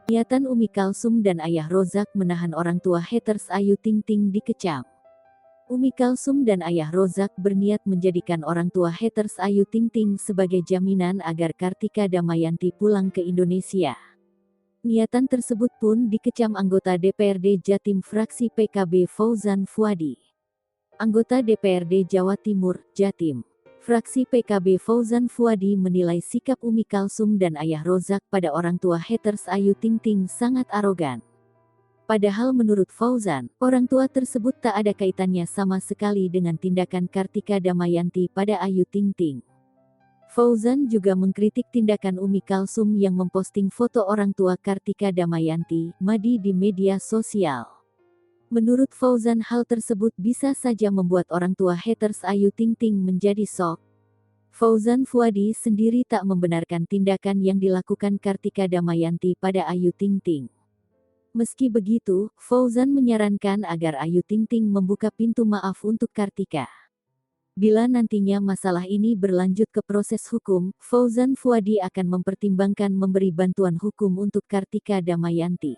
Niatan Umi Kalsum dan Ayah Rozak menahan orang tua haters Ayu Ting Ting dikecam. Umi Kalsum dan Ayah Rozak berniat menjadikan orang tua haters Ayu Ting Ting sebagai jaminan agar Kartika Damayanti pulang ke Indonesia. Niatan tersebut pun dikecam anggota DPRD Jatim fraksi PKB Fauzan Fuadi. Anggota DPRD Jawa Timur, Jatim, fraksi PKB Fauzan Fuadi menilai sikap Umi Kalsum dan Ayah Rozak pada orang tua haters Ayu Ting Ting sangat arogan. Padahal menurut Fauzan, orang tua tersebut tak ada kaitannya sama sekali dengan tindakan Kartika Damayanti pada Ayu Ting Ting. Fauzan juga mengkritik tindakan Umi Kalsum yang memposting foto orang tua Kartika Damayanti, Madi di media sosial. Menurut Fauzan hal tersebut bisa saja membuat orang tua haters Ayu Ting Ting menjadi shock. Fauzan Fuadi sendiri tak membenarkan tindakan yang dilakukan Kartika Damayanti pada Ayu Ting Ting. Meski begitu, Fauzan menyarankan agar Ayu Ting Ting membuka pintu maaf untuk Kartika. Bila nantinya masalah ini berlanjut ke proses hukum, Fauzan Fuadi akan mempertimbangkan memberi bantuan hukum untuk Kartika Damayanti.